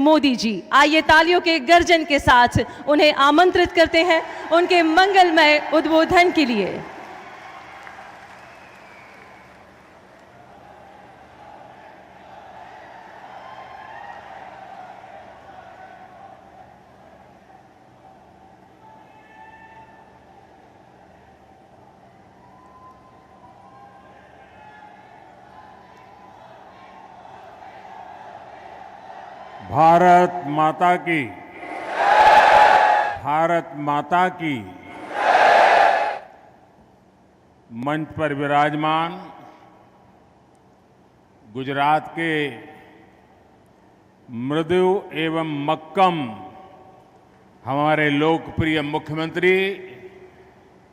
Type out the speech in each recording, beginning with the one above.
मोदी जी, आइए तालियों के गर्जन के साथ उन्हें आमंत्रित करते हैं उनके मंगलमय उद्बोधन के लिए। भारत माता की, भारत माता की। मंच पर विराजमान गुजरात के मृदु एवं मक्कम हमारे लोकप्रिय मुख्यमंत्री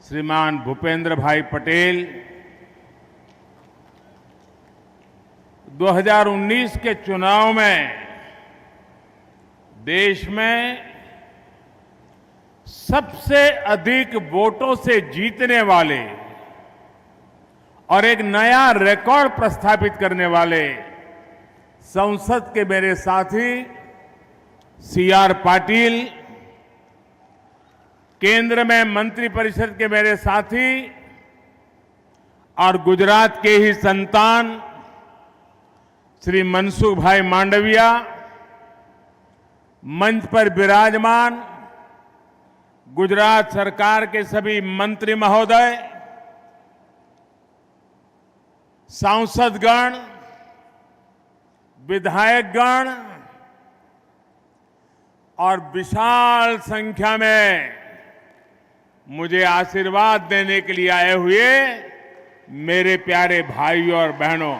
श्रीमान भूपेंद्र भाई पटेल 2019 के चुनाव में देश में सबसे अधिक वोटों से जीतने वाले और एक नया रिकॉर्ड प्रस्थापित करने वाले संसद के मेरे साथी सीआर पाटिल, केंद्र में मंत्रिपरिषद के मेरे साथी और गुजरात के ही संतान श्री मनसुख भाई मांडविया, मंच पर विराजमान गुजरात सरकार के सभी मंत्री महोदय, सांसदगण, विधायकगण और विशाल संख्या में मुझे आशीर्वाद देने के लिए आए हुए मेरे प्यारे भाइयों और बहनों,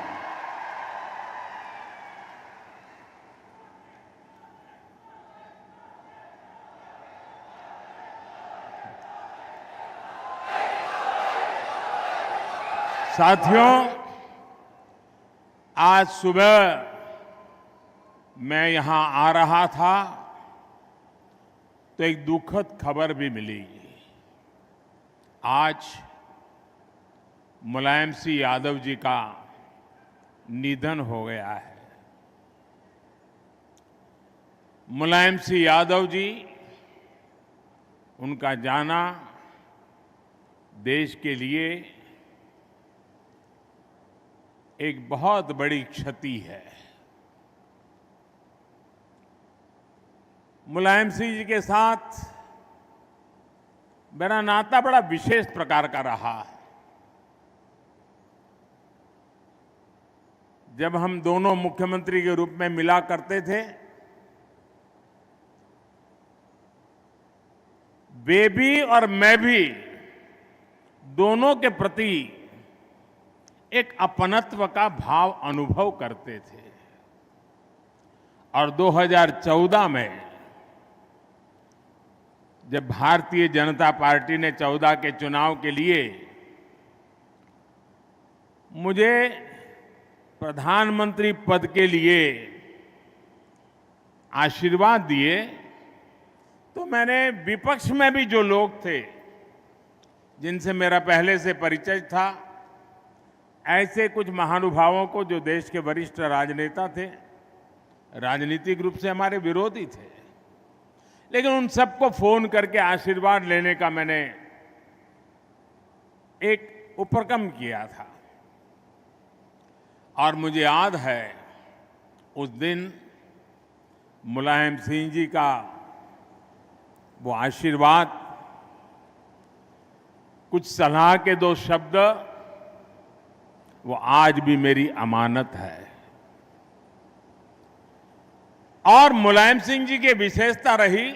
साथियों, आज सुबह मैं यहां आ रहा था तो एक दुखद खबर भी मिली। आज मुलायम सिंह यादव जी का निधन हो गया है। मुलायम सिंह यादव जी, उनका जाना देश के लिए एक बहुत बड़ी क्षति है। मुलायम सिंह जी के साथ मेरा नाता बड़ा विशेष प्रकार का रहा है। जब हम दोनों मुख्यमंत्री के रूप में मिला करते थे, वे भी और मैं भी दोनों के प्रति एक अपनत्व का भाव अनुभव करते थे। और 2014 में जब भारतीय जनता पार्टी ने 14 के चुनाव के लिए मुझे प्रधानमंत्री पद के लिए आशीर्वाद दिए, तो मैंने विपक्ष में भी जो लोग थे जिनसे मेरा पहले से परिचय था, ऐसे कुछ महानुभावों को जो देश के वरिष्ठ राजनेता थे, राजनीतिक रूप से हमारे विरोधी थे, लेकिन उन सबको फोन करके आशीर्वाद लेने का मैंने एक उपक्रम किया था। और मुझे याद है उस दिन मुलायम सिंह जी का वो आशीर्वाद, कुछ सलाह के 2 शब्द, वो आज भी मेरी अमानत है। और मुलायम सिंह जी की विशेषता रही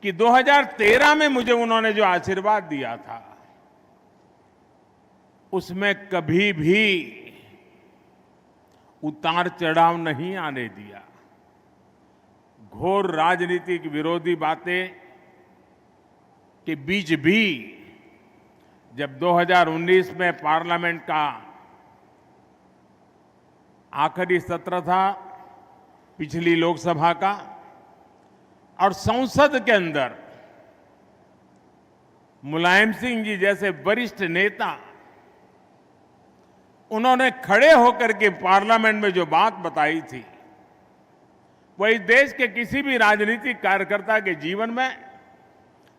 कि 2013 में मुझे उन्होंने जो आशीर्वाद दिया था, उसमें कभी भी उतार चढ़ाव नहीं आने दिया। घोर राजनीतिक विरोधी बातें के बीच भी जब 2019 में पार्लियामेंट का आखिरी सत्र था, पिछली लोकसभा का, और संसद के अंदर मुलायम सिंह जी जैसे वरिष्ठ नेता, उन्होंने खड़े होकर के पार्लियामेंट में जो बात बताई थी, वो इस देश के किसी भी राजनीतिक कार्यकर्ता के जीवन में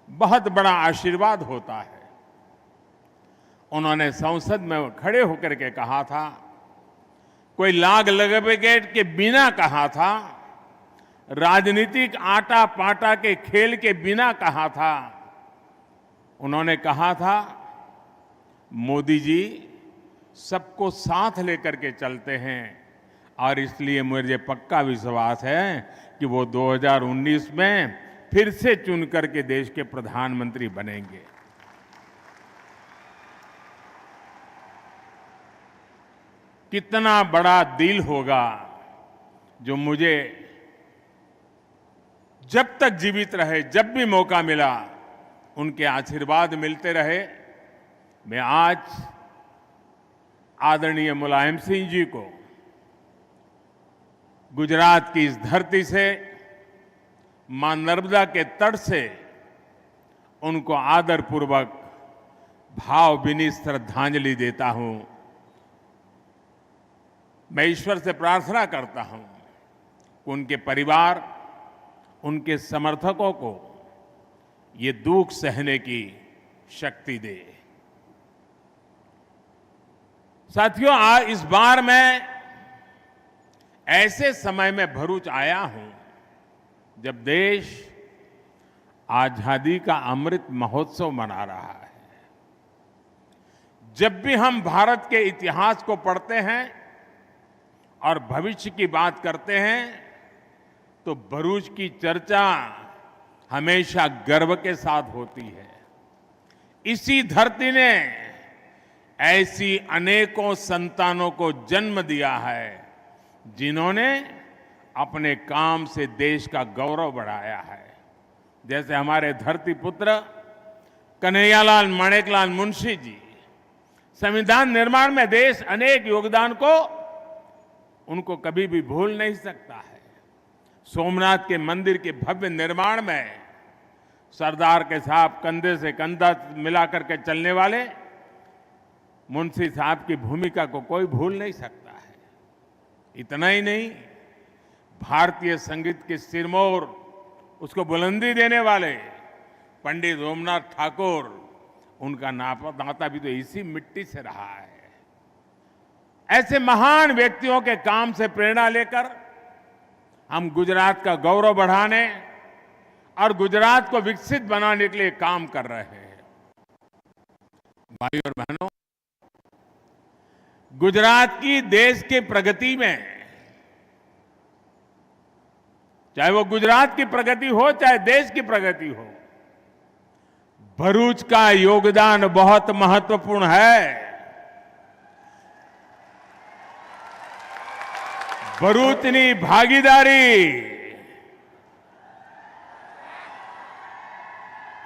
बहुत बड़ा आशीर्वाद होता है। उन्होंने संसद में खड़े होकर के कहा था, कोई लाग लपेट के बिना कहा था, राजनीतिक आटा पाटा के खेल के बिना कहा था। उन्होंने कहा था, मोदी जी सबको साथ लेकर के चलते हैं और इसलिए मुझे पक्का विश्वास है कि वो 2019 में फिर से चुन करके देश के प्रधानमंत्री बनेंगे। कितना बड़ा दिल होगा जो मुझे जब तक जीवित रहे, जब भी मौका मिला, उनके आशीर्वाद मिलते रहे। मैं आज आदरणीय मुलायम सिंह जी को गुजरात की इस धरती से, मां नर्मदा के तट से उनको आदरपूर्वक भावभीनी श्रद्धांजलि देता हूं। मैं ईश्वर से प्रार्थना करता हूं कि उनके परिवार, उनके समर्थकों को ये दुख सहने की शक्ति दे। साथियों, आज इस बार मैं ऐसे समय में भरूच आया हूं जब देश आजादी का अमृत महोत्सव मना रहा है। जब भी हम भारत के इतिहास को पढ़ते हैं और भविष्य की बात करते हैं तो भरूच की चर्चा हमेशा गर्व के साथ होती है। इसी धरती ने ऐसी अनेकों संतानों को जन्म दिया है जिन्होंने अपने काम से देश का गौरव बढ़ाया है। जैसे हमारे धरती पुत्र कन्हैयालाल माणेकलाल मुंशी जी, संविधान निर्माण में देश अनेक योगदान को उनको कभी भी भूल नहीं सकता है। सोमनाथ के मंदिर के भव्य निर्माण में सरदार के साथ कंधे से कंधा मिलाकर के चलने वाले मुंशी साहब की भूमिका को कोई भूल नहीं सकता है। इतना ही नहीं, भारतीय संगीत के सिरमौर, उसको बुलंदी देने वाले पंडित रोमनाथ ठाकुर, उनका नाता भी तो इसी मिट्टी से रहा है। ऐसे महान व्यक्तियों के काम से प्रेरणा लेकर हम गुजरात का गौरव बढ़ाने और गुजरात को विकसित बनाने के लिए काम कर रहे हैं। भाइयों और बहनों, गुजरात की देश की प्रगति में, चाहे वो गुजरात की प्रगति हो चाहे देश की प्रगति हो, भरूच का योगदान बहुत महत्वपूर्ण है। भरूचनी भागीदारी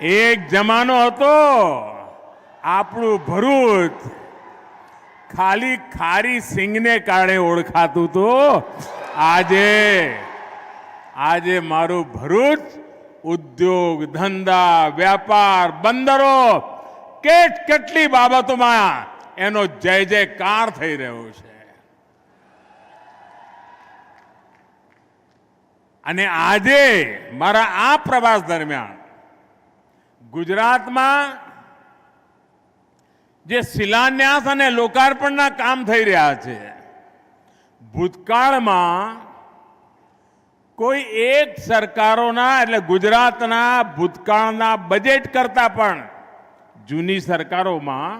एक जमानो હતો આપણું ભરૂચ ખાલી ખારી સિંગને કારણે ઓળખાતું તો આજે મારું ભરૂચ ઉદ્યોગ, ધંધા, વ્યાપાર, બંદરો, કેટલી બાબતોમાં એનો જય જયકાર થઈ રહ્યો છે। અને આજે મારા આ પ્રવાસ દરમિયાન ગુજરાતમાં જે શિલાન્યાસ અને લોકાર્પણના કામ થઈ રહ્યા છે, ભૂતકાળમાં કોઈ એક સરકારોના એટલે ગુજરાતના ભૂતકાળના બજેટ કરતા પણ જૂની સરકારોમાં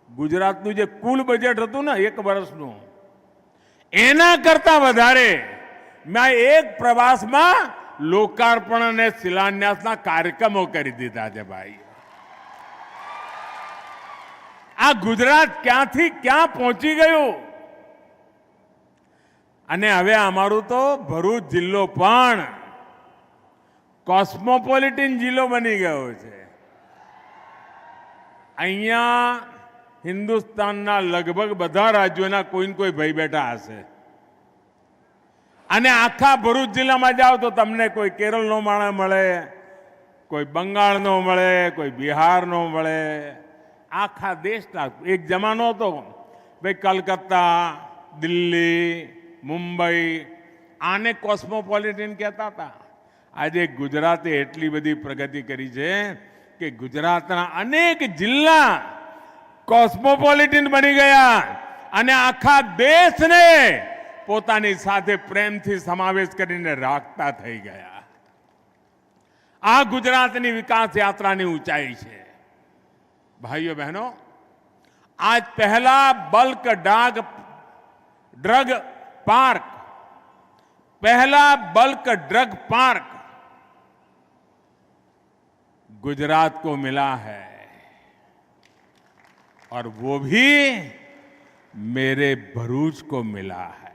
ગુજરાતનું જે કુલ બજેટ હતું ને 1 વર્ષનું, એના કરતા વધારે मैं एक प्रवास में लोकार्पण ने शिलान्यासना कार्यक्रमों कर दीधा है। भाई, आ गुजरात क्या थी क्या पहुंची गयो। अने हवे अमारू तो भरूच जिल्लो पण कॉस्मोपोलिटन जिल्लो बनी गयो छे। अहींया हिंदुस्तानना लगभग बधा राज्योना कोई न कोई भाई बैठा हशे। અને આખા ભરૂચ જિલ્લામાં જાઓ તો તમને કોઈ કેરળનો માણસ મળે, કોઈ બંગાળનો મળે, કોઈ બિહારનો મળે, આખા દેશના। એક જમાનો હતો ભાઈ, કલકત્તા, દિલ્હી, મુંબઈ આને કોસ્મોપોલિટન કહેતા હતા. આજે ગુજરાતે એટલી બધી પ્રગતિ કરી છે કે ગુજરાતના અનેક જિલ્લા કોસ્મોપોલિટન બની ગયા અને આખા દેશને પોતાની સાથે પ્રેમથી સમાવેશ કરીને રાખતા થઈ ગયા. આ ગુજરાતની વિકાસ યાત્રાની ઊંચાઈ છે. ભાઈઓ બહેનો, आज पहला बल्क ड्रग पार्क, पहला बल्क ड्रग पार्क गुजरात को मिला है और वो भी मेरे भरूच को मिला है.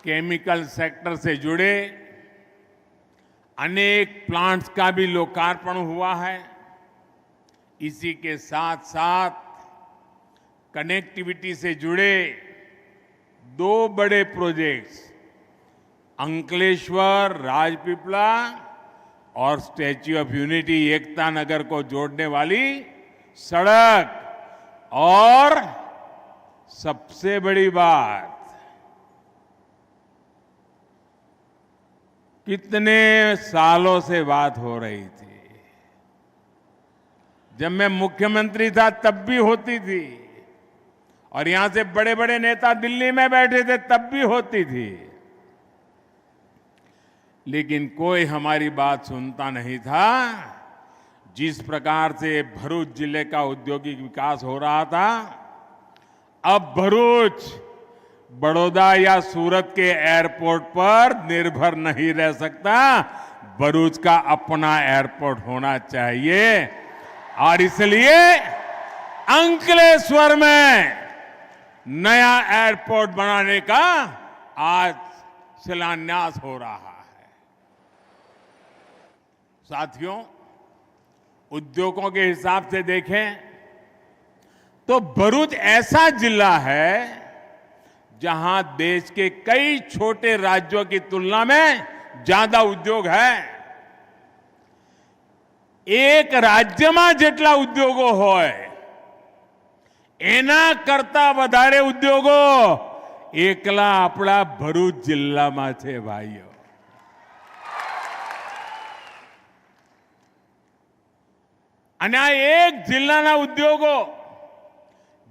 केमिकल सेक्टर से जुड़े अनेक प्लांट्स का भी लोकार्पण हुआ है. इसी के साथ साथ कनेक्टिविटी से जुड़े 2 बड़े प्रोजेक्ट्स अंकलेश्वर राजपीपला और statue of unity Ekta Nagar को जोड़ने वाली सड़क, और सबसे बड़ी बात, कितने सालों से बात हो रही थी, जब मैं मुख्यमंत्री था तब भी होती थी और यहां से बड़े बड़े नेता दिल्ली में बैठे थे तब भी होती थी, लेकिन कोई हमारी बात सुनता नहीं था. जिस प्रकार से भरूच जिले का औद्योगिक विकास हो रहा था, अब भरूच बड़ौदा या सूरत के एयरपोर्ट पर निर्भर नहीं रह सकता. भरूच का अपना एयरपोर्ट होना चाहिए और इसलिए अंकलेश्वर में नया एयरपोर्ट बनाने का आज शिलान्यास हो रहा है. साथियों, उद्योगों के हिसाब से देखें तो भरूच ऐसा जिला है जहां देश के कई छोटे राज्यों की तुलना में ज्यादा उद्योग है. एक राज्यમાં જેટલા ઉદ્યોગો હોય એના કરતા વધારે ઉદ્યોગો એકલા આપણા ભરૂચ જિલ્લામાં છે. ભાઈઓ, અને આ એક જિલ્લાના ઉદ્યોગો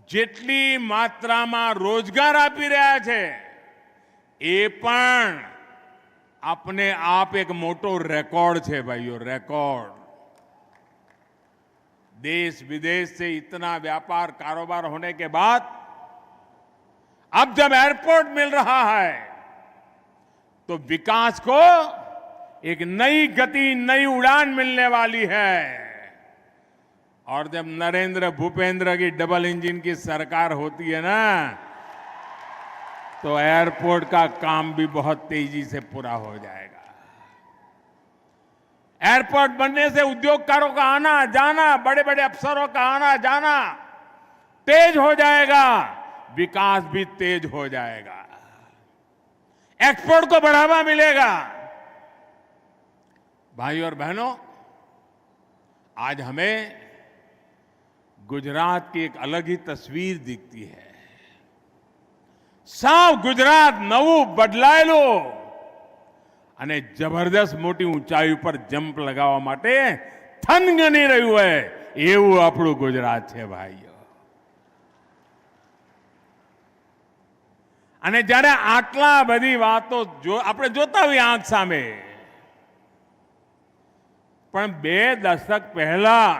જેટલી માત્રામાં રોજગાર આપી રહ્યા છે એ પણ આપને આપ એક મોટો રેકોર્ડ છે. ભાઈઓ, રેકોર્ડ. देश विदेश से इतना व्यापार कारोबार होने के बाद अब जब एयरपोर्ट मिल रहा है तो विकास को एक नई गति, नई उड़ान मिलने वाली है. और जब नरेंद्र भूपेंद्र की डबल इंजन की सरकार होती है ना, तो एयरपोर्ट का काम भी बहुत तेजी से पूरा हो जाएगा. एयरपोर्ट बनने से उद्योगकारों का आना जाना, बड़े बड़े अफसरों का आना जाना तेज हो जाएगा, विकास भी तेज हो जाएगा, एक्सपोर्ट को बढ़ावा मिलेगा. भाइयों और बहनों, आज हमें गुजरात की एक अलग ही तस्वीर दिखती है. साव गुजरात नवू बदलाયેલું અને જબરદસ્ત મોટી ઊંચાઈ ઉપર જમ્પ લગાવવા માટે થનગની રહ્યું હોય એવું આપણું ગુજરાત છે. ભાઈઓ, અને જ્યારે આટલા બધી વાતો આપણે જોતા હોઈએ આંખ સામે, પણ 2 દશક પહેલા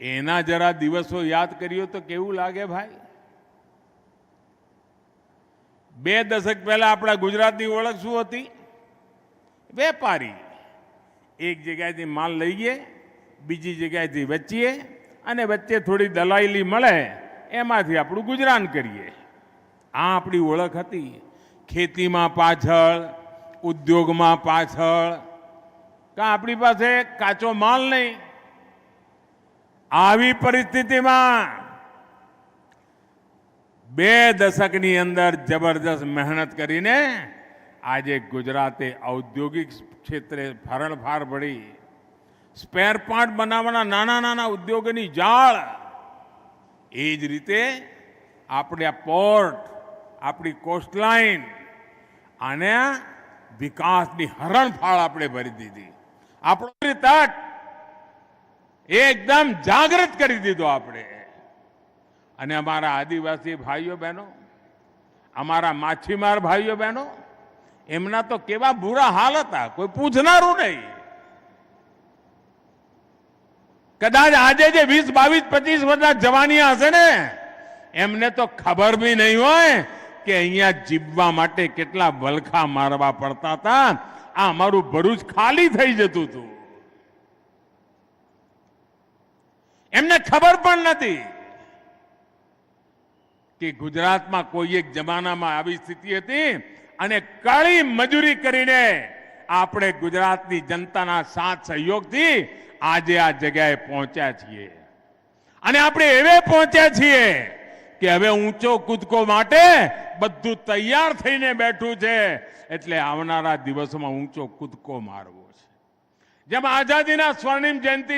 એના જરા દિવસો યાદ કર્યો તો કેવું લાગે ભાઈ? 2 દશક પહેલા આપણા ગુજરાતની ઓળખ શું હતી? વેપારી. એક જગ્યાએથી માલ લઈએ, બીજી જગ્યાએથી વેચીએ અને વચ્ચે થોડી દલાલી મળે, એમાંથી આપણું ગુજરાન કરીએ. આ આપણી ઓળખ હતી. ખેતીમાં પાછળ, ઉદ્યોગમાં પાછળ, કાં આપણી પાસે કાચો માલ નહીં. આવી પરિસ્થિતિમાં 2 દશકની અંદર જબરદસ્ત મહેનત કરીને આજે ગુજરાતે ઔદ્યોગિક ક્ષેત્રે હરણફાળ ભળી. સ્પેર પાર્ટ બનાવવાના નાના નાના ઉદ્યોગોની જાળ, એ જ રીતે આપણે આ પોર્ટ, આપણી કોસ્ટલાઇન આને વિકાસની હરણફાળ આપણે ભરી દીધી. આપણો તટ એકદમ જાગૃત કરી દીધો આપણે. અને અમારા આદિવાસી ભાઈઓ બહેનો, અમારા માછીમાર ભાઈઓ બહેનો, એમના તો કેવા બુરા હાલ હતા, કોઈ પૂછનારું નહીં. કદાચ આજે જે 20, 22, 25 વર્ષના જવાનિયા હશે ને, એમને તો ખબર બી નહીં હોય કે અહીંયા જીવવા માટે કેટલા વલખા મારવા પડતા હતા. આ અમારું ભરૂચ ખાલી થઈ જતું હતું. એમને ખબર પણ નથી કે ગુજરાતમાં કોઈ એક જમાનામાં આવી સ્થિતિ હતી અને કાળી મજૂરી કરીને આપણે ગુજરાતની જનતાના સાથ સહયોગથી આજે આ જગ્યાએ પહોંચ્યા છીએ. અને આપણે એવે પહોંચ્યા છીએ કે હવે ઊંચો કૂદકો માટે બધું તૈયાર થઈને બેઠું છે. એટલે આવનારા દિવસોમાં ઊંચો કૂદકો મારવો છે. જેમ આઝાદીના સ્વર્ણિમ જયંતિ,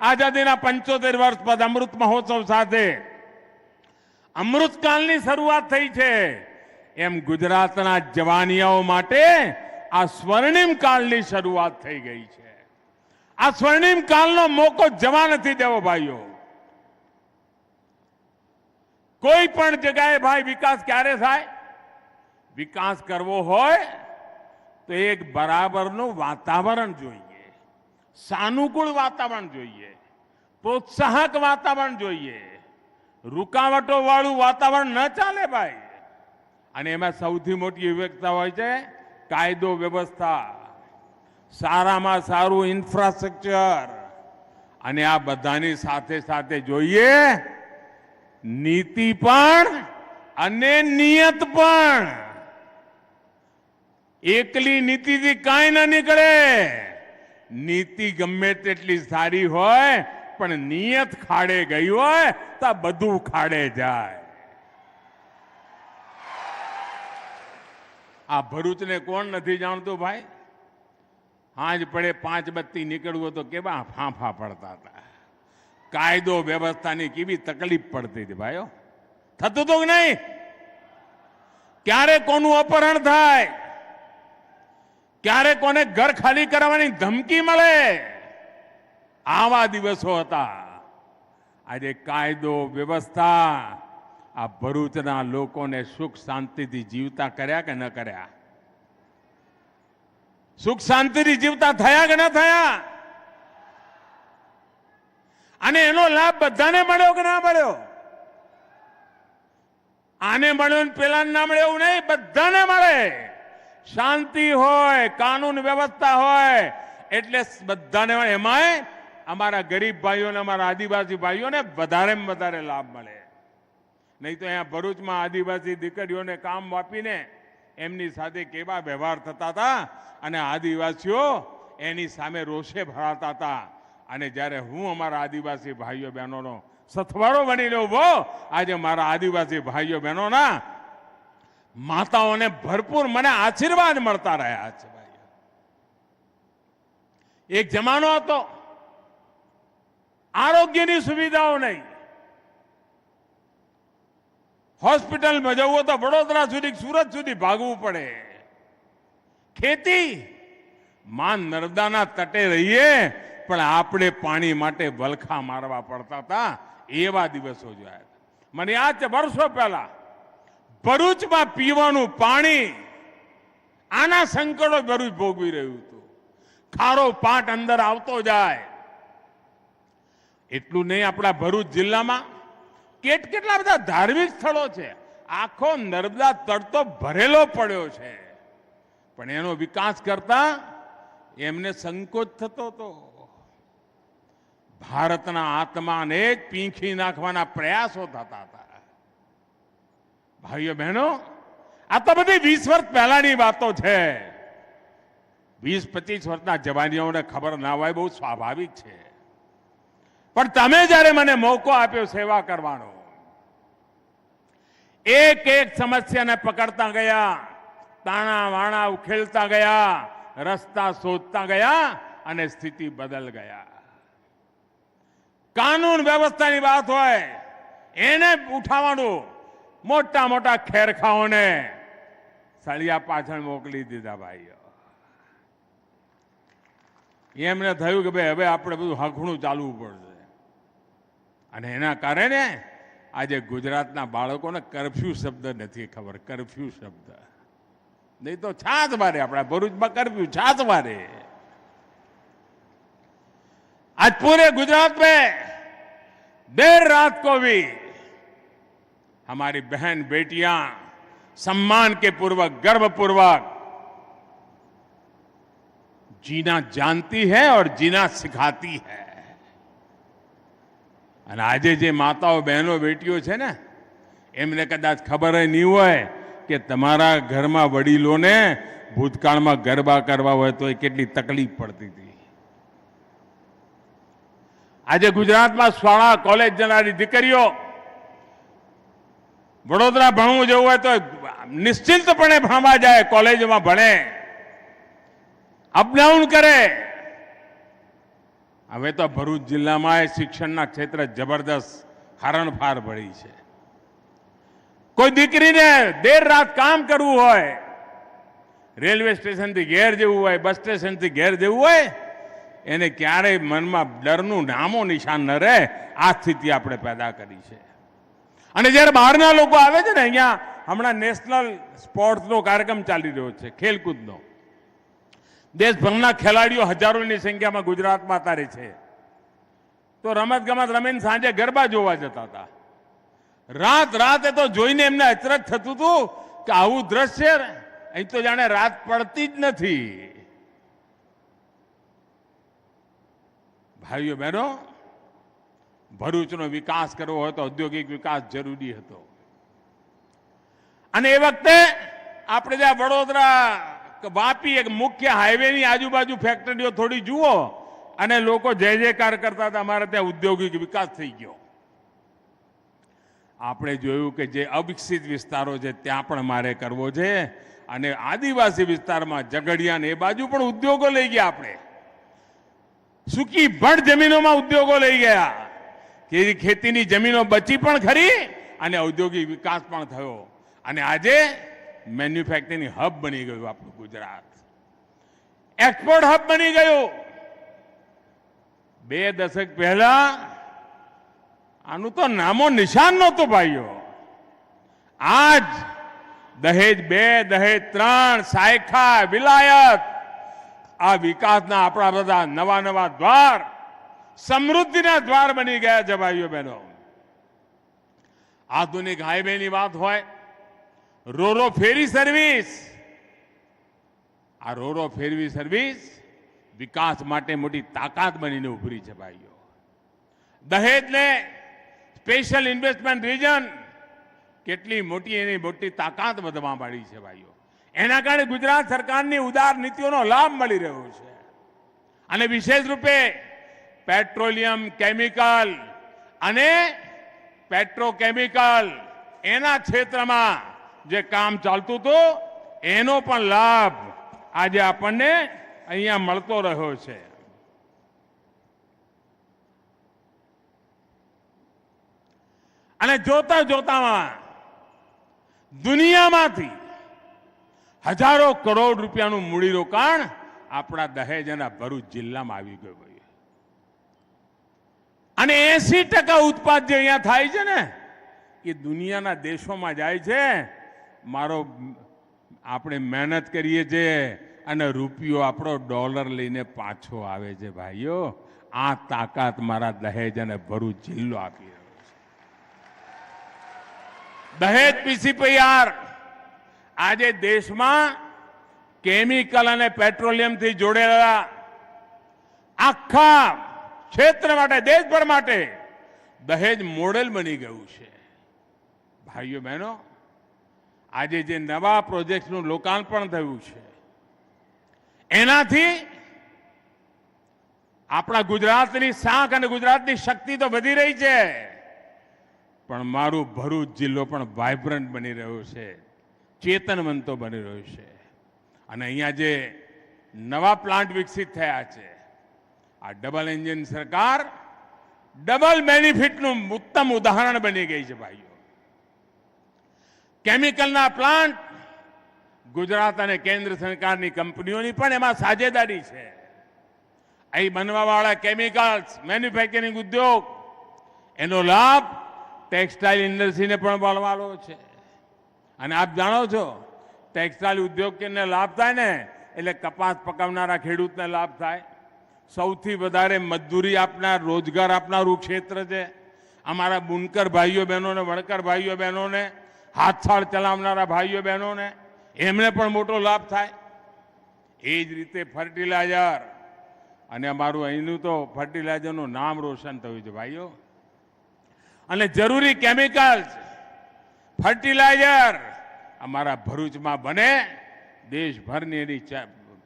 આઝાદીના 75 વર્ષ પદ અમૃત મહોત્સવ સાથે અમૃતકાળની શરૂઆત થઈ છે, એમ ગુજરાતના જવાનિયાઓ માટે આ સ્વર્ણિમ કાળની શરૂઆત થઈ ગઈ છે. આ સ્વર્ણિમ કાળનો મોકો જવા નથી દેવો ભાઈઓ. કોઈ પણ જગ્યાએ ભાઈ વિકાસ ક્યારે થાય? વિકાસ કરવો હોય તો એક બરાબરનું વાતાવરણ જોઈએ, સાનુકૂળ વાતાવરણ જોઈએ, પ્રોત્સાહક વાતાવરણ જોઈએ. રૂકાવટો વાળું વાતાવરણ ન ચાલે ભાઈ. અને એમાં સૌથી મોટી વિવેકતા હોય છે કાયદો વ્યવસ્થા, સારામાં સારું ઇન્ફ્રાસ્ટ્રક્ચર, અને આ બધાની સાથે સાથે જોઈએ નીતિ પણ અને નિયત પણ. એકલી નીતિથી કાંઈ ના નીકળે. નીતિ ગમે તેટલી સારી હોય પણ નિયત ખાડે ગઈ હોય તો બધું ખાડે જાય. આ ભરૂચને કોણ નથી જાણતું ભાઈ? હાજ પડે 5 બત્તી નીકળવું તો કેવા ફાંફા પડતા હતા. કાયદો વ્યવસ્થાની કેવી તકલીફ પડતી હતી ભાઈઓ. થતું તો નહીં? ક્યારે કોનું અપહરણ થાય, ક્યારે કોને ઘર ખાલી કરવાની ધમકી મળે, આવા દિવસો હતા. આજે કાયદો વ્યવસ્થા આ ભરૂચના લોકોને સુખ શાંતિથી જીવતા કર્યા કે ન કર્યા? સુખ શાંતિથી જીવતા થયા કે ન થયા? અને એનો લાભ બધાને મળ્યો કે ના મળ્યો? આને મળ્યો ને પેલા ના મળ્યો એવું નહીં, બધાને મળે. શાંતિ હોય, કાનૂન વ્યવસ્થા હોય એટલે બધાને મળે. એમાંય અમારા ગરીબ ભાઈઓને, અમારા આદિવાસી ભાઈઓને વધારેમાં વધારે લાભ મળે. નહીં તો અહીંયા ભરૂચમાં આદિવાસી દીકરીઓને કામ આપીને એમની સાથે કેવા વ્યવહાર થતા હતા અને આદિવાસીઓ એની સામે રોષે ભરાતા હતા. અને જ્યારે હું અમારા આદિવાસી ભાઈઓ બહેનોનો સથવારો બનીને ઉભો, આજે મારા આદિવાસી ભાઈઓ બહેનોના માતાઓને ભરપૂર મને આશીર્વાદ મળતા રહ્યા છે. ભાઈ, એક જમાનો હતો આરોગ્યની સુવિધાઓ નહીં. હોસ્પિટલમાં જવું તો વડોદરા સુધી, સુરત સુધી ભાગવું પડે. ખેતી માં નર્મદાના તટે રહીએ પણ આપણે પાણી માટે વલખા મારવા પડતા હતા. એવા દિવસો જોયા. મને યાદ છે વર્ષો પહેલા ભરૂચમાં પીવાનું પાણી, આના સંકટો ભરૂચ ભોગવી રહ્યું હતું. ખારો પાટ અંદર આવતો જાય. એટલું નહીં, આપણા ભરૂચ જિલ્લામાં કેટલા બધા ધાર્મિક સ્થળો છે. આખો નર્મદા તળ તો ભરેલો પડ્યો છે, પણ એનો વિકાસ કરતા એમને સંકોચ થતો હતો. ભારતના આત્માને જ પીંખી નાખવાના પ્રયાસો થતા હતા. ભાઈઓ બહેનો, આ તો બધી 20 વર્ષ પહેલાની વાતો છે. 20-25 વર્ષના જવાનીઓને ખબર ના હોય, બહુ સ્વાભાવિક છે. પણ તમે જ્યારે મને મોકો આપ્યો સેવા કરવાનો, એક એક સમસ્યાને પકડતા ગયા, તાણા વાણા ઉખેલતા ગયા, રસ્તા શોધતા ગયા અને સ્થિતિ બદલ ગયા. કાનૂન વ્યવસ્થાની વાત હોય એને ઉઠાવવાનું, મોટા મોટા ખેરખાઓને સળિયા પાછળ મોકલી દીધા ભાઈઓ. એમને થયું કે ભાઈ હવે આપણે બધું હખણું ચાલવું પડશે, અને એના કારણે આજે ગુજરાતના બાળકોને કરફ્યુ શબ્દ નથી ખબર. કરફ્યુ શબ્દ नहीं तो छाछ मारे. अपना भरूच में कर्फ्यू छाछ मारे. आज पूरे गुजरात में देर रात को भी हमारी बहन बेटियां सम्मान के पूर्वक गर्व पूर्वक जीना जानती है और जीना सिखाती है. અને આજે જે માતાઓ બહેનો બેટીઓ છે ને એમને કદાચ ખબર નહીં હોય કે તમારા ઘરમાં વડીલોને ભૂતકાળમાં ગરબા કરવા હોય તો એ કેટલી તકલીફ પડતી હતી. આજે ગુજરાતમાં શાળા કોલેજ જનારી દીકરીઓ વડોદરા ભણવું જવું હોય તો નિશ્ચિંતપણે ભણવા જાય, કોલેજમાં ભણે, અપડાઉન કરે. હવે તો ભરૂચ જિલ્લામાં શિક્ષણના ક્ષેત્રે જબરદસ્ત હરણફાળ પડી છે. કોઈ દીકરીને દેર રાત કામ કરવું હોય, રેલવે સ્ટેશનથી ઘેર જવું હોય, બસ સ્ટેશનથી ઘેર જવું હોય, એને ક્યારેય મનમાં ડરનું નામો નિશાન ન રહે. આ સ્થિતિ આપણે પેદા કરી છે. અને જ્યારે બહારના લોકો આવે છે ને, અહીંયા હમણાં નેશનલ સ્પોર્ટ્સનો કાર્યક્રમ ચાલી રહ્યો છે, ખેલકૂદનો. દેશભરના ખેલાડીઓ હજારોની સંખ્યામાં ગુજરાતમાં અત્યારે છે. તો રમત ગમત રમીને સાંજે ગરબા જોવા જતા હતા. રાત રાતે તો જોઈને એમને અચરજ થતું હતું કે આવું દ્રશ્ય અહીં તો જાણે રાત પડતી જ નથી. ભાઈઓ બહેનો, ભરૂચનો વિકાસ કરવો હોય તો ઔદ્યોગિક વિકાસ જરૂરી હતો. અને એ વખતે આપણે જ્યાં વડોદરા વાપી એક મુખ્ય હાઈવેની આજુબાજુ ફેક્ટરીઓ થોડી જુઓ અને લોકો જય જયકાર કરતા હતા. અમારે ત્યાં ઔદ્યોગિક વિકાસ થઈ ગયો. આપણે જોયું કે જે અવિકસિત વિસ્તારો છે ત્યાં પણ મારે કરવો છે. અને આદિવાસી વિસ્તારમાં ઝઘડિયા ને એ બાજુ પણ ઉદ્યોગો લઈ ગયા. આપણે સૂકી ભડ જમીનોમાં ઉદ્યોગો લઈ ગયા કે ખેતીની જમીનો બચી પણ ખરી અને ઔદ્યોગિક વિકાસ પણ થયો. અને આજે મેન્યુફેક્ચરિંગ હબ બની ગયું આપણું ગુજરાત. એક્સપોર્ટ હબ બની ગયું. 2 દશક પહેલા આનું તો નામો નિશાન નહોતું ભાઈઓ. આજ દહેજ 2, દહેજ 3, સાયખા, વિલાયત, આ વિકાસના આપણા બધા નવા નવા દ્વાર, સમૃદ્ધિના દ્વાર બની ગયા છે ભાઈઓ બહેનો. આધુનિક હાઈવેની વાત હોય, રોરો ફેરી સર્વિસ, આ રોરો ફેરી સર્વિસ વિકાસ માટે મોટી તાકાત બનીને ઉભરી છે ભાઈઓ. દહેજને સ્પેશિયલ ઇન્વેસ્ટમેન્ટ રિજન કેટલી મોટી એની મોટી તાકાત વધવા માંડી છે ભાઈઓ. એના કારણે ગુજરાત સરકારની ઉદાર નીતિઓનો લાભ મળી રહ્યો છે. અને વિશેષ રૂપે પેટ્રોલિયમ, કેમિકલ અને પેટ્રોકેમિકલ એના ક્ષેત્રમાં જે કામ ચાલતું હતું એનો પણ લાભ આજે આપણને અહીંયા મળતો રહ્યો છે. અને જોતા જોતામાં દુનિયામાંથી હજારો કરોડ રૂપિયાનું મૂડીરોકાણ આપણા દહેજ અને ભરૂચ જિલ્લામાં આવી ગયું. અને 80% ઉત્પાદ જે અહીંયા થાય છે ને એ દુનિયાના દેશોમાં જાય છે. આપણે મહેનત કરીએ છીએ અને રૂપિયો આપણો ડોલર લઈને પાછો આવે છે ભાઈઓ. આ તાકાત મારા દહેજ અને ભરૂચ જિલ્લો આપી રહ્યો છે. દહેજ પીસીપીઆર આજે દેશમાં કેમિકલ અને પેટ્રોલિયમથી જોડેલા આખા ક્ષેત્ર માટે, દેશભર માટે દહેજ મોડેલ બની ગયું છે. ભાઈઓ બહેનો, આજે જે નવા પ્રોજેક્ટનું લોકાર્પણ થયું છે એનાથી આપણા ગુજરાતની શાખ અને ગુજરાતની શક્તિ તો વધી રહી છે, પણ મારું ભરૂચ જિલ્લો પણ વાઇબ્રન્ટ બની રહ્યો છે, ચેતનવંતો બની રહ્યો છે. અને અહીંયા જે નવા પ્લાન્ટ વિકસિત થયા છે, આ ડબલ એન્જિન સરકાર ડબલ બેનિફિટનું ઉત્તમ ઉદાહરણ બની ગઈ છે ભાઈઓ. કેમિકલના પ્લાન્ટ ગુજરાત અને કેન્દ્ર સરકારની કંપનીઓની પણ એમાં સાझेदारी છે. અહીં બનવાવાળા કેમિકલ્સ મેન્યુફેક્ચરિંગ ઉદ્યોગ એનો લાભ ટેક્સટાઇલ ઇન્ડસ્ટ્રીને પણ મળવાનો છે. અને આપ જાણો છો ટેક્સટાઇલ ઉદ્યોગને લાભ થાય ને એટલે કપાસ પકાવનારા ખેડૂતને લાભ થાય. સૌથી વધારે મજદૂરી આપનાર રોજગાર આપનારું ક્ષેત્ર છે. અમારા બુનકર ભાઈઓ બહેનોને વણકર ભાઈઓ બહેનોને હાથસાળ ચલાવનારા ભાઈઓ બહેનોને એમને પણ મોટો લાભ થાય. એ જ રીતે ફર્ટિલાઇઝર અને અમારું અહીંનું તો ફર્ટિલાઇઝરનું નામ રોશન થયું છે ભાઈઓ. અને જરૂરી કેમિકલ્સ ફર્ટિલાઇઝર અમારા ભરૂચમાં બને, દેશભરની એની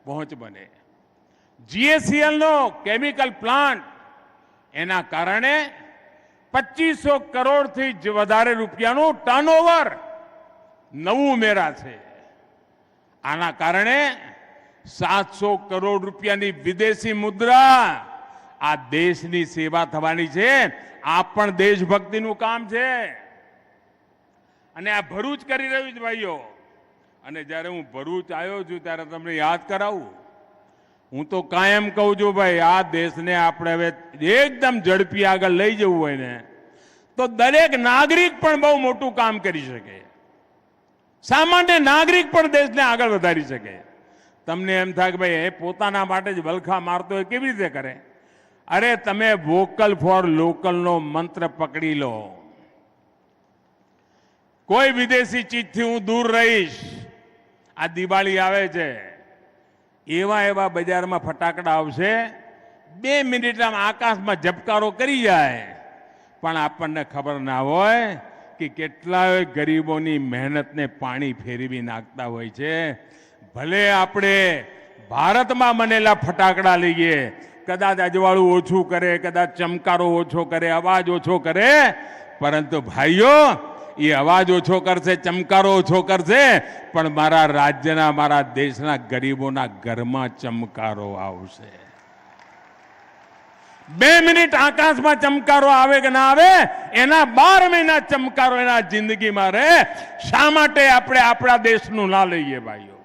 પહોંચ બને. GACL નો કેમિકલ પ્લાન્ટ એના કારણે 2500 કરોડથી વધારે રૂપિયાનું ટર્નઓવર નવું ઉમેરા છે. આના કારણે 700 કરોડ રૂપિયાની વિદેશી મુદ્રા આ દેશની સેવા થવાની છે. આ પણ દેશભક્તિનું કામ છે અને આ ભરૂચ કરી રહ્યું છે ભાઈઓ. અને જ્યારે હું ભરૂચ આવ્યો છું ત્યારે તમને યાદ કરાવું, હું તો કાયમ કહું છું ભાઈ આ દેશને આપણે હવે એકદમ ઝડપી આગળ લઈ જવું હોય ને તો દરેક નાગરિક પણ બહુ મોટું કામ કરી શકે. સામાન્ય નાગરિક પણ દેશને આગળ વધારી શકે. તમને એમ થાય કે ભાઈ એ પોતાના માટે જ વલખા મારતો હોય, કેવી રીતે કરે? અરે તમે વોકલ ફોર લોકલનો મંત્ર પકડી લો. કોઈ વિદેશી ચીજથી હું દૂર રહીશ. આ દિવાળી આવે છે, એવા એવા બજારમાં ફટાકડા આવશે 2 મિનિટમાં આકાશમાં ઝબકારો કરી જાય, પણ આપણને ખબર ના હોય કે કેટલાય ગરીબોની મહેનતને પાણી ફેરવી નાખતા હોય છે. ભલે આપણે ભારતમાં બનેલા ફટાકડા લઈએ, કદાચ અજવાળું ઓછું કરે, કદાચ ચમકારો ઓછો કરે, અવાજ ઓછો કરે, પરંતુ ભાઈઓ એ અવાજ ઓછો કરશે, ચમકારો ઓછો કરશે, પણ મારા રાજ્યના, મારા દેશના ગરીબોના ઘરમાં ચમકારો આવશે. 2 મિનિટ આકાશમાં ચમકારો આવે કે ના આવે, એના 12 મહિના ચમકારો એના જિંદગીમાં રહે. શા માટે આપણે આપણા દેશનું ના લઈએ ભાઈઓ?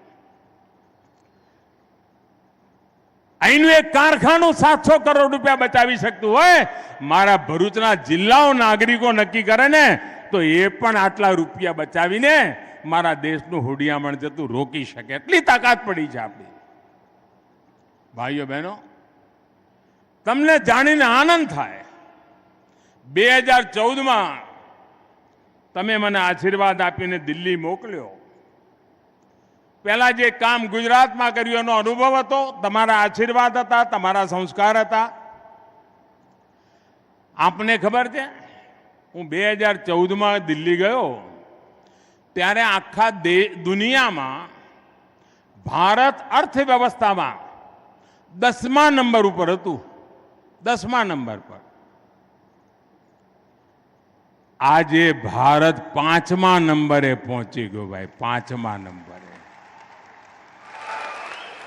અહીંનું એક કારખાનું 700 કરોડ રૂપિયા બચાવી શકતું હોય, મારા ભરૂચના જિલ્લાઓ નાગરિકો નક્કી કરે ને તો એ પણ આટલા રૂપિયા બચાવીને મારા દેશનું હુડિયામણ જતું રોકી શકે. એટલી તાકાત પડી છે આપણી. ભાઈઓ બહેનો, તમને જાણીને આનંદ થાય 2014માં તમે મને આશીર્વાદ આપીને દિલ્હી મોકલ્યો. પહેલા જે કામ ગુજરાતમાં કર્યું એનો અનુભવ હતો, તમારા આશીર્વાદ હતા, તમારા સંસ્કાર હતા. આપને ખબર છે, હું 2014માં દિલ્હી ગયો ત્યારે આખા દુનિયામાં ભારત અર્થવ્યવસ્થામાં 10મા નંબર ઉપર હતું. 10મા નંબર પર. આજે ભારત 5મા નંબરે પહોંચી ગયો ભાઈ, 5મા નંબરે.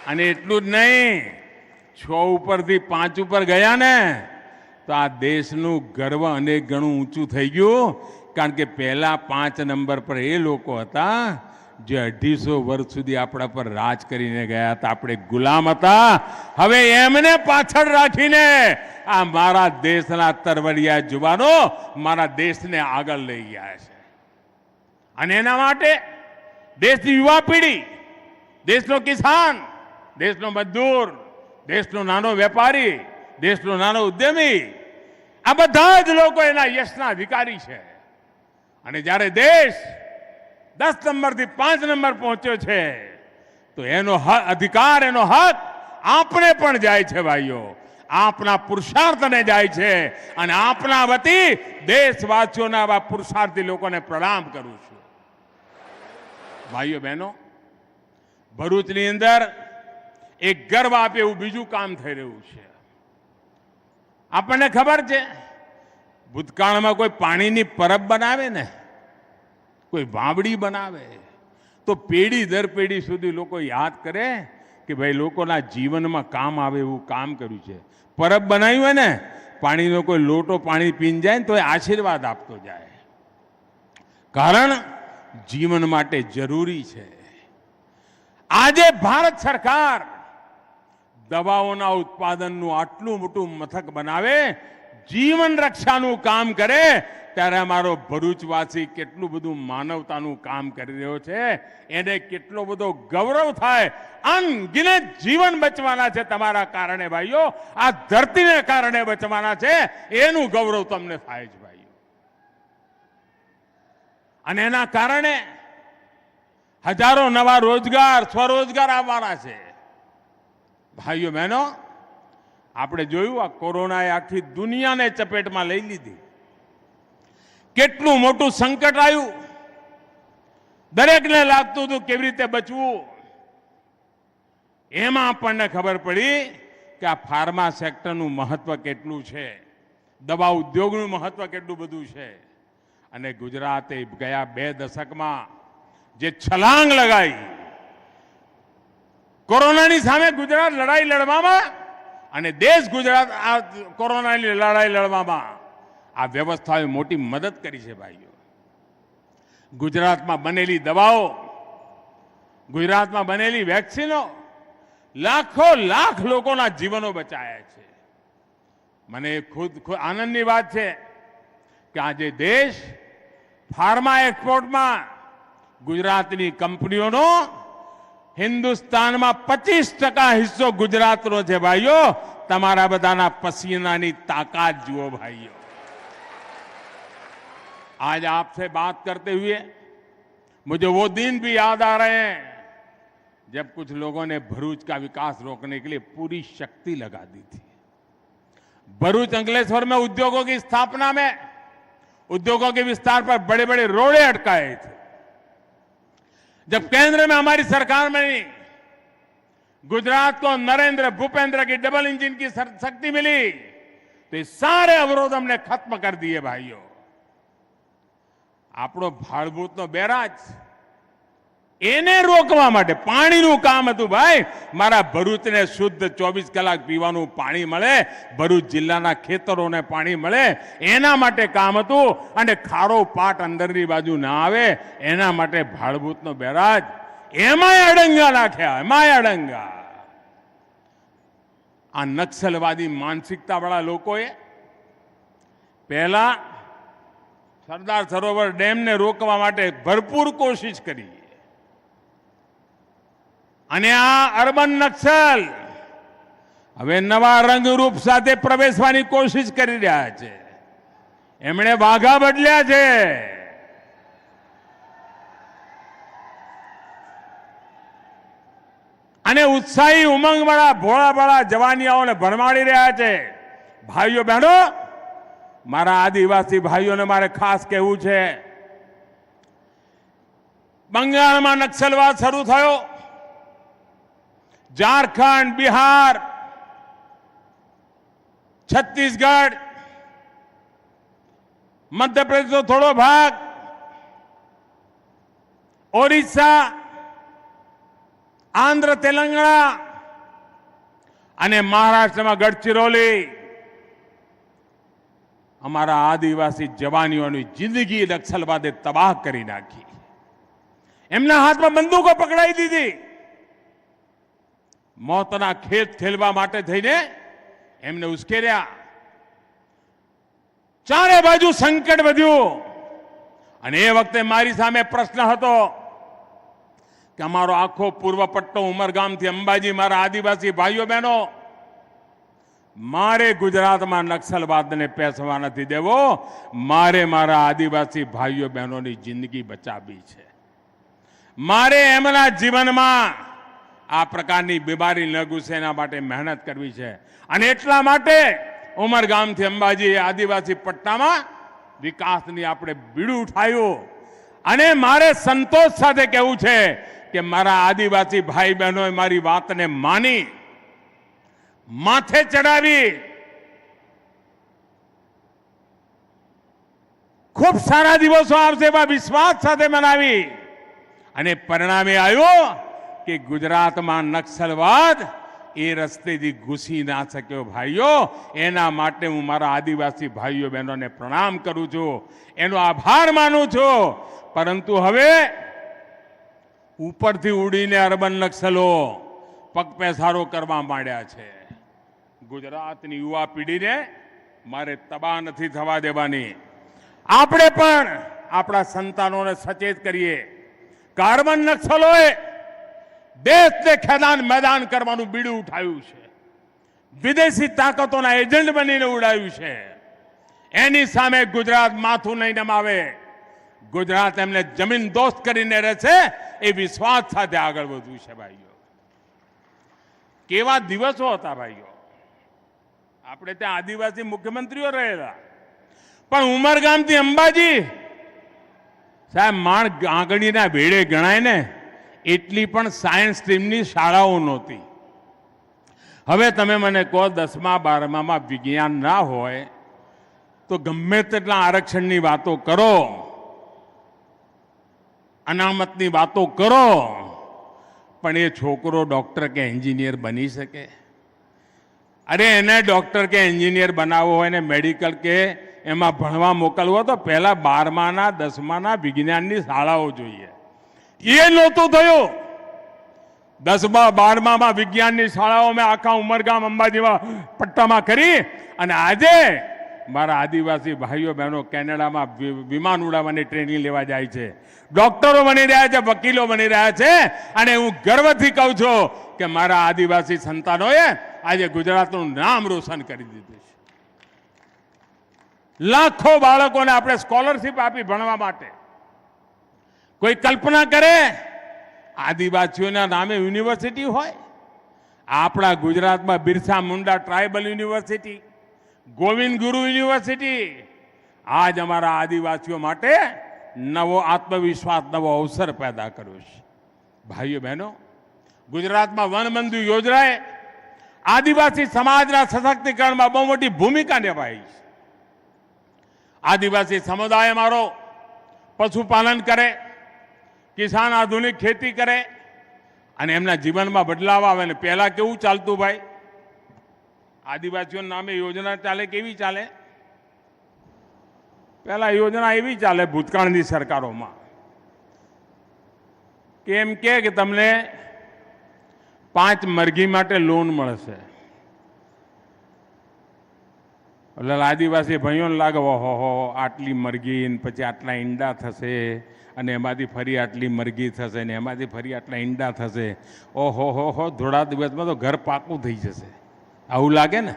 અને એટલું જ નહીં, 6 ઉપરથી 5 ઉપર ગયા ને તો આ દેશનું ગર્વ અનેક ગણું ઊંચું થઈ ગયું. કારણ કે પહેલા 5 નંબર પર એ લોકો હતા જે 250 વર્ષ સુધી આપણા પર રાજ કરીને ગયા હતા. આપણે ગુલામ હતા. હવે એમને પાછળ રાખીને આ મારા દેશના તરવરિયા જુવાનો મારા દેશને આગળ લઈ ગયા છે. અને એના માટે દેશની યુવા પેઢી, દેશનો કિસાન, દેશનો મજદૂર, દેશનો નાનો વેપારી, દેશનો નાનો ઉદ્યમી, આ બધા જ લોકો એના યશના અધિકારી છે. અને જ્યારે દેશ 10 નંબરથી 5 નંબર પહોંચ્યો છે તો એનો અધિકાર, એનો હક આપણે પણ જાય છે ભાઈઓ. આપના પુરુષાર્થને જાય છે. અને આપના વતી દેશવાસીઓના આવા પુરુષાર્થી લોકોને પ્રણામ કરું છું. ભાઈઓ બહેનો, ભરૂચની અંદર એક ગર્વ આપે એવું બીજું કામ થઈ રહ્યું છે. આપણને ખબર છે, ભૂતકાળમાં કોઈ પાણીની પરબ બનાવે ને, કોઈ વાવડી બનાવે તો પેઢી દર પેઢી સુધી લોકો યાદ કરે કે ભાઈ લોકોના જીવનમાં કામ આવે એવું કામ કર્યું છે. પરબ બનાવ્યું હોય ને, પાણીનો કોઈ લોટો પાણી પીને જાય ને તો એ આશીર્વાદ આપતો જાય. કારણ જીવન માટે જરૂરી છે. આજે ભારત સરકાર દવાઓના ઉત્પાદનનું આટલું મોટું મથક બનાવે, જીવન રક્ષાનું કામ કરે, ત્યારે અમારો ભરૂચવાસી કેટલું બધું માનવતાનું કામ કરી રહ્યો છે, એને કેટલો બધો ગૌરવ થાય. અનગિનત જીવન બચવાના છે તમારા કારણે ભાઈઓ, આ ધરતીને કારણે બચવાના છે, એનું ગૌરવ તમને થાય છે ભાઈઓ. અને એના કારણે હજારો નવા રોજગાર, સ્વરોજગાર આવવાના છે. ભાઈઓ બહેનો, આપણે જોયું આ કોરોનાએ આખી દુનિયાને ચપેટમાં લઈ લીધી. કેટલું મોટું સંકટ આવ્યું, દરેકને લાગતું હતું કેવી રીતે બચવું. એમાં આપણને ખબર પડી કે આ ફાર્મા સેક્ટરનું મહત્વ કેટલું છે, દવા ઉદ્યોગનું મહત્વ કેટલું બધું છે. અને ગુજરાતે ગયા 2 દશકમાં જે છલાંગ લગાઈ, કોરોનાની સામે ગુજરાત લડાઈ લડવામાં અને દેશ ગુજરાત આ કોરોનાની લડાઈ લડવામાં આ વ્યવસ્થાએ મોટી મદદ કરી છે ભાઈઓ. ગુજરાતમાં બનેલી દવાઓ, ગુજરાતમાં બનેલી વેક્સિનો લાખ લોકોના જીવનો બચાયા છે. મને ખુદ આનંદની વાત છે કે આજે દેશ ફાર્મા એક્સપોર્ટમાં ગુજરાતની કંપનીઓનો હિન્દુસ્તાનમાં 25% હિસ્સો ગુજરાતનો છે ભાઈઓ. તમારા બધાના પસીનાની તાકાત જુઓ ભાઈઓ. आज आपसे बात करते हुए मुझे वो दिन भी याद आ रहे हैं जब कुछ लोगों ने भरूच का विकास रोकने के लिए पूरी शक्ति लगा दी थी. भरूच अंकलेश्वर में उद्योगों की स्थापना में, उद्योगों के विस्तार पर बड़े बड़े रोड़े अटकाए थे. जब केंद्र में हमारी सरकार में गुजरात को नरेंद्र भूपेंद्र की डबल इंजन की शक्ति मिली तो ये सारे अवरोध हमने खत्म कर दिए भाइयों. આપણો ભાડભૂતનો બેરાજ એને રોકવા માટે પાણીનું કામ હતું ભાઈ. મારા ભરૂચને શુદ્ધ 24 કલાક પીવાનું પાણી મળે, ભરૂચ જિલ્લાના ખેતરોને પાણી મળે, એના માટે કામ હતું. અને ખારો પાટ અંદરની બાજુ ના આવે એના માટે ભાડભૂતનો બેરાજ, એમાંય અડંગા નાખ્યા, એમાંય અડંગા. આ નક્સલવાદી માનસિકતાવાળા લોકોએ પહેલા સરદાર સરોવર ડેમને રોકવા માટે ભરપૂર કોશિશ કરી. અને આ અર્બન નક્સલ હવે નવા રંગરૂપ સાથે પ્રવેશવાની કોશિશ કરી રહ્યા છે. એમણે વાઘા બદલ્યા છે. અને ઉત્સાહી ઉમંગવાળા ભોળા જવાનિયાઓને ભરમાડી રહ્યા છે. ભાઈઓ બહેનો, મારા આદિવાસી ભાઈઓને મારે ખાસ કહેવું છે, બંગાળમાં નક્સલવાદ શરૂ થયો, ઝારખંડ, બિહાર, છત્તીસગઢ, મધ્યપ્રદેશનો થોડો ભાગ, ઓરિસ્સા, આંધ્ર, તેલંગાણા અને મહારાષ્ટ્રમાં ગઢચિરોલી. અમારા આદિવાસી જવાનીઓની જિંદગી નક્સલવાદે તબાહ કરી નાખી. એમના હાથમાં બંદૂકો પકડાઈ દીધી. મોતના ખેત ખેલવા માટે થઈને એમને ઉશ્કેર્યા. ચારે બાજુ સંકટ વધ્યું. અને એ વખતે મારી સામે પ્રશ્ન હતો કે અમારો આખો પૂર્વ પટ્ટો ઉમરગામથી અંબાજી, મારા આદિવાસી ભાઈઓ બહેનો, મારે ગુજરાતમાં નક્સલવાદને પેસવા નથી દેવો. મારે મારા આદિવાસી ભાઈઓ બહેનોની જિંદગી બચાવવી છે. મારે એમના જીવનમાં આ પ્રકારની બીમારી ન ઘૂસે એના માટે મહેનત કરવી છે. અને એટલા માટે ઉમરગામથી અંબાજી આદિવાસી પટ્ટામાં વિકાસની આપણે બીડું ઉઠાવ્યું. અને મારે સંતોષ સાથે કહેવું છે કે મારા આદિવાસી ભાઈ બહેનોએ મારી વાતને માની, માથે ચડાવી, ખૂબ સારા દિવસો આવશે એવા વિશ્વાસ સાથે મનાવી. અને પરિણામે આવ્યો કે ગુજરાતમાં નક્સલવાદ એ રસ્તેથી ઘૂસી ના શક્યો ભાઈઓ. એના માટે હું મારા આદિવાસી ભાઈઓ બહેનોને પ્રણામ કરું છું, એનો આભાર માનું છું. પરંતુ હવે ઉપરથી ઉડીને અર્બન નક્સલો પગપેસારો કરવા માંડ્યા છે. ગુજરાતની યુવા પેઢીને મારે તબાહ નથી થવા દેવાની. આપણે પણ આપણા સંતાનોને સચેત કરીએ. કાર્બન નક્સલોએ દેશને ખેદાન મેદાન કરવાનું બીડું ઉઠાવ્યું છે, વિદેશી તાકાતોના એજન્ટ બનીને ઉડાવ્યું છે. એની સામે ગુજરાત માથું નહીં નમાવે. ગુજરાત એમને જમીન દોસ્ત કરીને રહેશે એ વિશ્વાસ સાથે આગળ વધવું છે. ભાઈઓ, કેવા દિવસો હતા ભાઈઓ. આપણે ત્યાં આદિવાસી મુખ્યમંત્રીઓ રહેલા, પણ ઉમરગામથી અંબાજી સાહેબ માણ આંગળીના ભેડે ગણાય ને એટલી પણ સાયન્સ સ્ટ્રીમની શાળાઓ નહોતી. હવે તમે મને કહો 10મા 12મામાં વિજ્ઞાન ના હોય તો ગમે તેટલા આરક્ષણની વાતો કરો, અનામતની વાતો કરો, પણ એ છોકરો ડોક્ટર કે એન્જિનિયર બની શકે? અરે એને ડોક્ટર કે એન્જિનિયર બનાવવો હોય ને મેડિકલ કે એમાં ભણવા મોકલવો તો પહેલા 12માના 10માના વિજ્ઞાનની શાળાઓ જોઈએ. એ નહોતું થયું. 10મા 12મામાં વિજ્ઞાનની શાળાઓ મેં આખા ઉમરગામ અંબાજીમાં પટ્ટામાં કરી અને આજે મારા આદિવાસી ભાઈઓ બહેનો કેનેડામાં વિમાન ઉડાવવાની ટ્રેનિંગ લેવા જાય છે, ડોક્ટરો બની રહ્યા છે, વકીલો બની રહ્યા છે. અને હું ગર્વથી કહું છું કે મારા આદિવાસી સંતાનોએ આજે ગુજરાતનું નામ રોશન કરી દીધું છે. લાખો બાળકોને આપણે સ્કોલરશીપ આપી ભણવા માટે. કોઈ કલ્પના કરે આદિવાસીઓના નામે યુનિવર્સિટી હોય? આપણા ગુજરાતમાં બિરસા મુંડા ટ્રાઇબલ યુનિવર્સિટી, ગોવિંદ ગુરુ યુનિવર્સિટી આજ અમારા આદિવાસીઓ માટે નવો આત્મવિશ્વાસ, નવો અવસર પેદા કર્યો છે. ભાઈઓ બહેનો, ગુજરાતમાં વનબંધુ યોજનાએ આદિવાસી સમાજના સશક્તિકરણમાં બહુ મોટી ભૂમિકા નિભાવી છે. આદિવાસી સમુદાય મારો પશુપાલન કરે, કિસાન આધુનિક ખેતી કરે અને એમના જીવનમાં બદલાવ આવે. ને પહેલા કેવું ચાલતું ભાઈ? આદિવાસીઓના નામે યોજના ચાલે, કેવી ચાલે? પહેલા યોજના એવી ચાલે ભૂતકાળની સરકારોમાં કે એમ કે તમને 5 મરઘી માટે લોન મળશે. એટલે આદિવાસી ભાઈઓને લાગે ઓહો આટલી મરઘી, પછી આટલા ઈંડા થશે, અને એમાંથી ફરી આટલી મરઘી થશે, ને એમાંથી ફરી આટલા ઈંડા થશે. ઓહો હો, થોડા દિવસમાં તો ઘર પાકું થઈ જશે. આવું લાગે ને?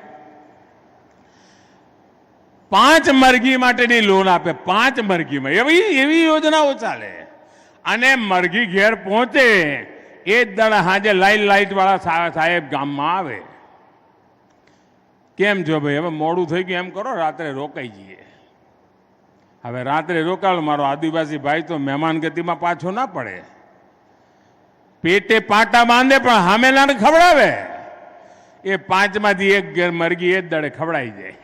5 મરઘી માટેની લોન આપે, 5 મરઘીમાં એવી યોજનાઓ ચાલે. અને મરઘી ઘેર પહોંચે એ જ દાડા હાજે લાઈટ વાળા સાહેબ ગામમાં આવે. કેમ છો ભાઈ, હવે મોડું થઈ ગયું, એમ કરો રાત્રે રોકાઈ જઈએ. હવે રાત્રે રોકાળ, મારો આદિવાસી ભાઈ તો મહેમાન ગતિમાં પાછો ના પડે. પેટે પાટા બાંધે પણ હામેલાને ખવડાવે. એ 5માંથી એક મરઘી એ જ દાડે ખવડાઈ જાય.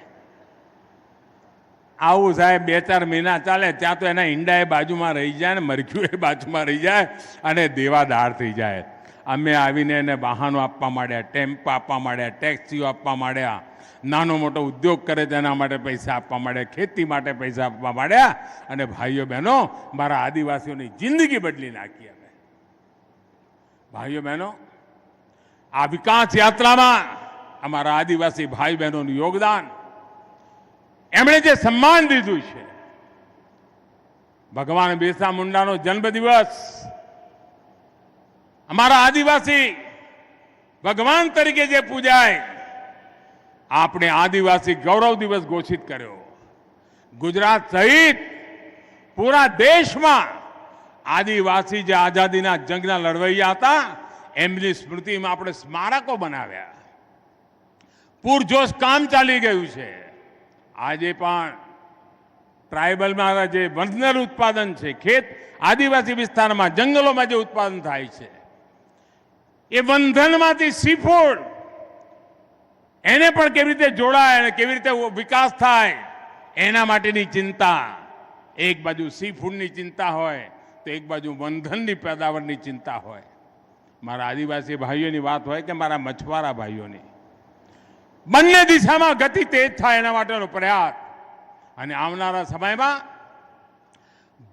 આવું સાહેબ 2-4 મહિના ચાલે. ત્યાં તો એના ઈંડા એ બાજુમાં રહી જાય ને મરઘીઓ એ બાજુમાં રહી જાય અને દેવાદાર થઈ જાય. અમે આવીને એને વાહનો આપવા માંડ્યા, ટેમ્પો આપવા માંડ્યા, ટેક્સીઓ આપવા માંડ્યા, નાનો મોટો ઉદ્યોગ કરે તેના માટે પૈસા આપવા માંડ્યા, ખેતી માટે પૈસા આપવા માંડ્યા. અને ભાઈઓ બહેનો, મારા આદિવાસીઓની જિંદગી બદલી નાખી અમે. ભાઈઓ બહેનો, આ વિકાસ યાત્રામાં અમારા આદિવાસી ભાઈ બહેનોનું યોગદાન, એમણે જે સન્માન દીધું છે, ભગવાન બિરસા મુંડાનો જન્મદિવસ અમારા આદિવાસી ભગવાન તરીકે જે પૂજાય, આપણે આદિવાસી ગૌરવ દિવસ ઘોષિત કર્યો. ગુજરાત સહિત પૂરા દેશમાં આદિવાસી જે આઝાદીના જંગના લડવૈયા હતા એમની સ્મૃતિમાં આપણે સ્મારકો બનાવ્યા. પૂરજોશ કામ ચાલી ગયું છે. આજે પણ ટ્રાઇબલમાં જે વંધનર ઉત્પાદન છે, ખેત આદિવાસી વિસ્તારમાં જંગલોમાં જે ઉત્પાદન થાય છે, એ બંધનમાંથી સીફૂડ એને પણ કેવી રીતે જોડાય અને કેવી રીતે વિકાસ થાય એના માટેની ચિંતા. એક બાજુ સીફૂડની ચિંતા હોય તો એક બાજુ બંધનની પેદાવારની ચિંતા હોય. મારા આદિવાસી ભાઈઓની વાત હોય કે મારા મછવારા ભાઈઓની, બંને દિશામાં ગતિ તેજ થાય એના માટેનો પ્રયાસ. અને આવનારા સમયમાં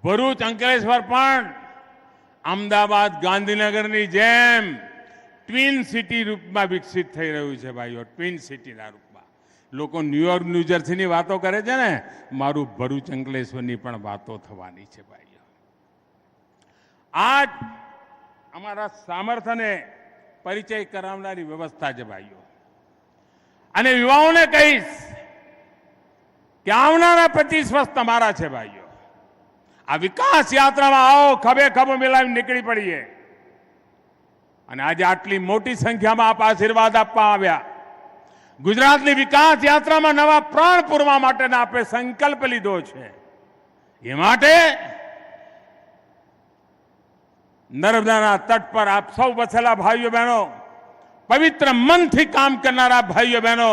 ભરૂચ અંકલેશ્વર પણ અમદાવાદ ગાંધીનગરની જેમ ટ્વિન સિટી રૂપમાં વિકસિત થઈ રહ્યું છે ભાઈઓ. ટ્વિન સિટીના રૂપમાં લોકો ન્યુયોર્ક ન્યૂજર્સીની વાતો કરે છે ને, મારું ભરૂચ અંકલેશ્વરની પણ વાતો થવાની છે ભાઈઓ. આજ અમારા સામર્થ્યને પરિચય કરાવનારી વ્યવસ્થા છે ભાઈઓ. અને યુવાઓને કહીશ કે આવનારા 25 વર્ષ તમારા છે ભાઈઓ. આ વિકાસ યાત્રામાં આવો, ખભે ખભો મિલાવી નીકળી પડીએ. અને આજે આટલી મોટી સંખ્યામાં આપ આશીર્વાદ આપવા આવ્યા. ગુજરાતની વિકાસ યાત્રામાં નવા પ્રાણ પૂરવા માટેના આપે સંકલ્પ લીધો છે. એ માટે નર્મદાના તટ પર આપ સૌ વસેલા ભાઈઓ બહેનો, પવિત્ર મનથી કામ કરનારા ભાઈઓ બહેનો,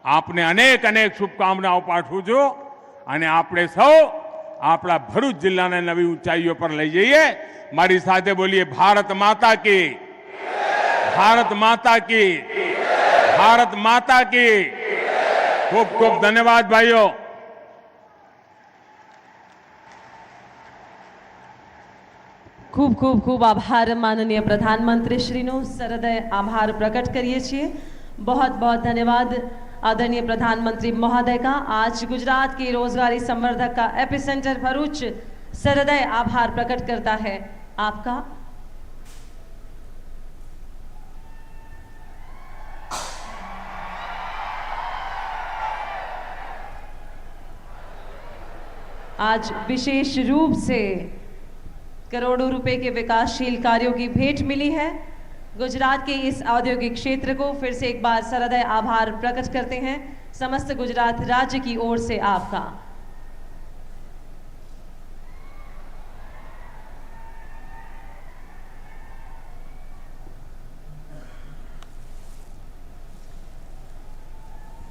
આપને અનેક અનેક શુભકામનાઓ પાઠવું છું. અને આપણે સૌ આપણા ભરૂચ જિલ્લાને નવી ઊંચાઈઓ પર લઈ જઈએ. મારી સાથે બોલીએ, ભારત માતા કી, ભારત માતા કી, ભારત માતા કી. ખૂબ ખૂબ ધન્યવાદ ભાઈઓ. ખૂબ ખૂબ ખૂબ આભાર માનનીય પ્રધાનમંत्री શ્રીનો સરહૃદય આભાર प्रकट करिए છીએ. बहुत बहुत धन्यवाद आदरणीय प्रधानमंत्री महोदय का. आज गुजरात के रोजगारी संवर्धक का एपिसेंटर भरूच सरहृदय आभार प्रकट करता है आपका. आज विशेष रूप से करोड़ों रुपए के विकासशील कार्यों की भेंट मिली है. गुजरात के इस औद्योगिक क्षेत्र को फिर से एक बार सरहृदय आभार प्रकट करते हैं समस्त गुजरात राज्य की ओर से आपका.